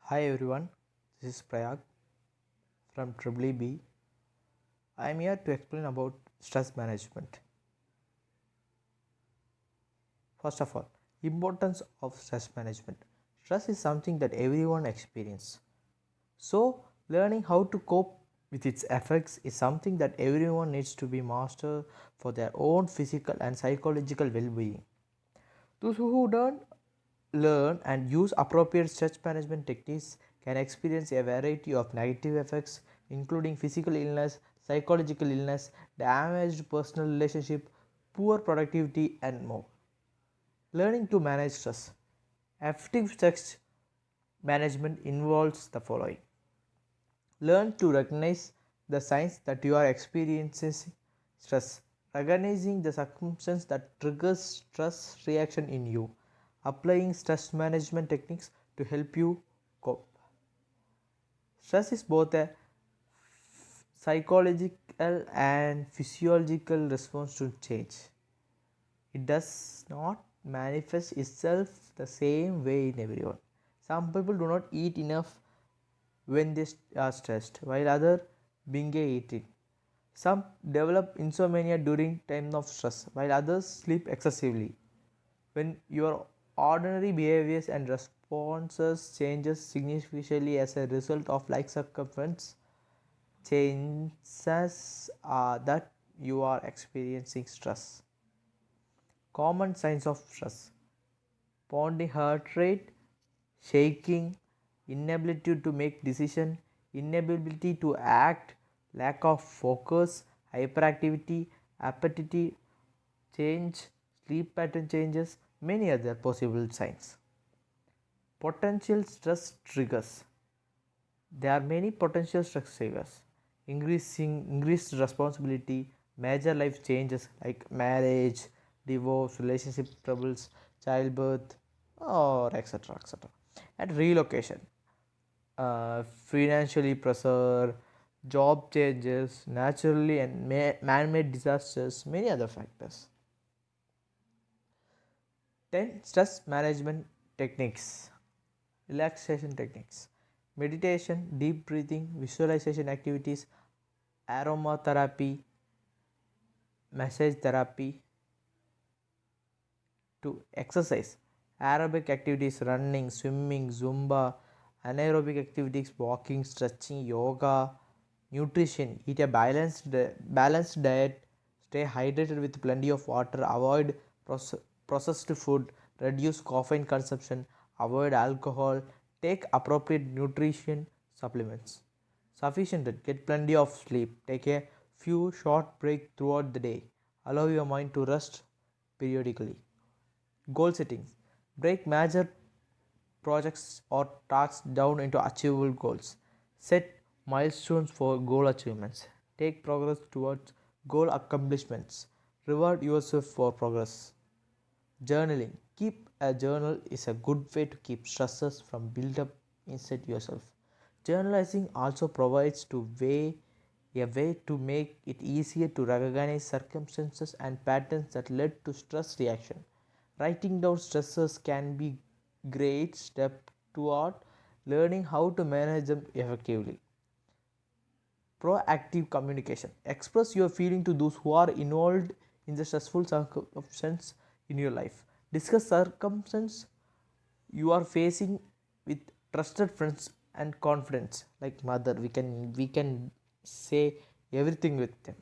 Hi everyone, this is Prayag from Triple B. I am here to explain about stress management. First of all, importance of stress management. Stress is something that everyone experiences. So, learning how to cope with its effects is something that everyone needs to be master for their own physical and psychological well-being. Those who don't learn and use appropriate stress management techniques can experience a variety of negative effects, including physical illness, psychological illness, damaged personal relationship, poor productivity, and more. Learning to manage stress. Effective stress management involves the following: learn to recognize the signs that you are experiencing stress, recognizing the circumstance that triggers stress reaction in you, applying stress management techniques to help you cope. Stress is both a psychological and physiological response to change. It does not manifest itself the same way in everyone. Some people do not eat enough when they are stressed, while others binge eating. Some develop insomnia during time of stress, while others sleep excessively. When your ordinary behaviors and responses changes significantly as a result of like circumstance, chances are that you are experiencing stress. Common signs of stress: pounding heart rate, shaking, inability to make decision, inability to act, lack of focus, hyperactivity, appetite change, sleep pattern changes, many other possible signs. Potential stress triggers. There are many potential stress triggers. Increased responsibility, major life changes like marriage, divorce, relationship troubles, childbirth, or etc. etc. And relocation, financially pressure, job changes, naturally and man-made disasters, many other factors. 10 stress management techniques. Relaxation techniques: meditation, deep breathing, visualization activities, aromatherapy, massage therapy. To exercise: aerobic activities, running, swimming, zumba; anaerobic activities, walking, stretching, yoga. Nutrition: eat a balanced diet, stay hydrated with plenty of water, avoid processed food, reduce caffeine consumption, avoid alcohol, take appropriate nutrition supplements. Sufficient rest: get plenty of sleep, take a few short breaks throughout the day, allow your mind to rest periodically. Goal settings: break major projects or tasks down into achievable goals. Set milestones for goal achievements. Take progress towards goal accomplishments. Reward yourself for progress. Journaling: keep a journal is a good way to keep stresses from build up inside yourself. Journalizing also provides a way to make it easier to recognize circumstances and patterns that led to stress reaction. Writing down stressors can be great step toward learning how to manage them effectively. Proactive communication: express your feeling to those who are involved in the stressful circumstance in your life. Discuss circumstances you are facing with trusted friends and confidence like mother. We can say everything with them.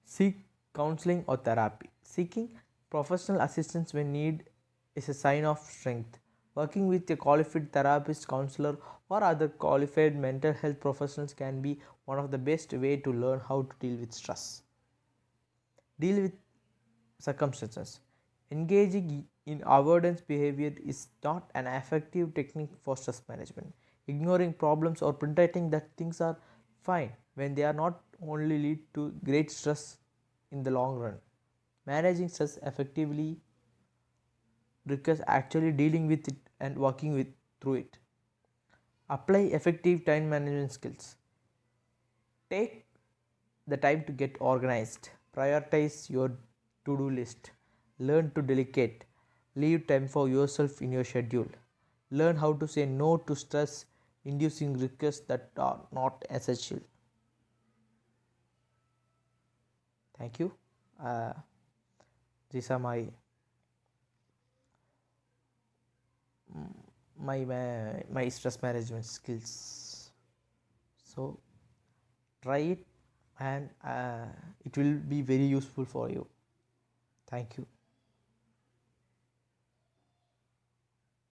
Seek counseling or therapy. Seeking professional assistance when need is a sign of strength. Working with a qualified therapist, counselor, or other qualified mental health professionals can be one of the best way to learn how to deal with stress. Deal with circumstances. Engaging in avoidance behavior is not an effective technique for stress management. Ignoring problems or pretending that things are fine when they are not only lead to great stress in the long run. Managing stress effectively requires actually dealing with it and working through it. Apply effective time management skills. Take the time to get organized. Prioritize your to do list. Learn to delegate. Leave time for yourself in your schedule. Learn how to say no to stress inducing requests that are not essential. Thank you. uh, these are my stress management skills. So try it, and it will be very useful for you. Thank you.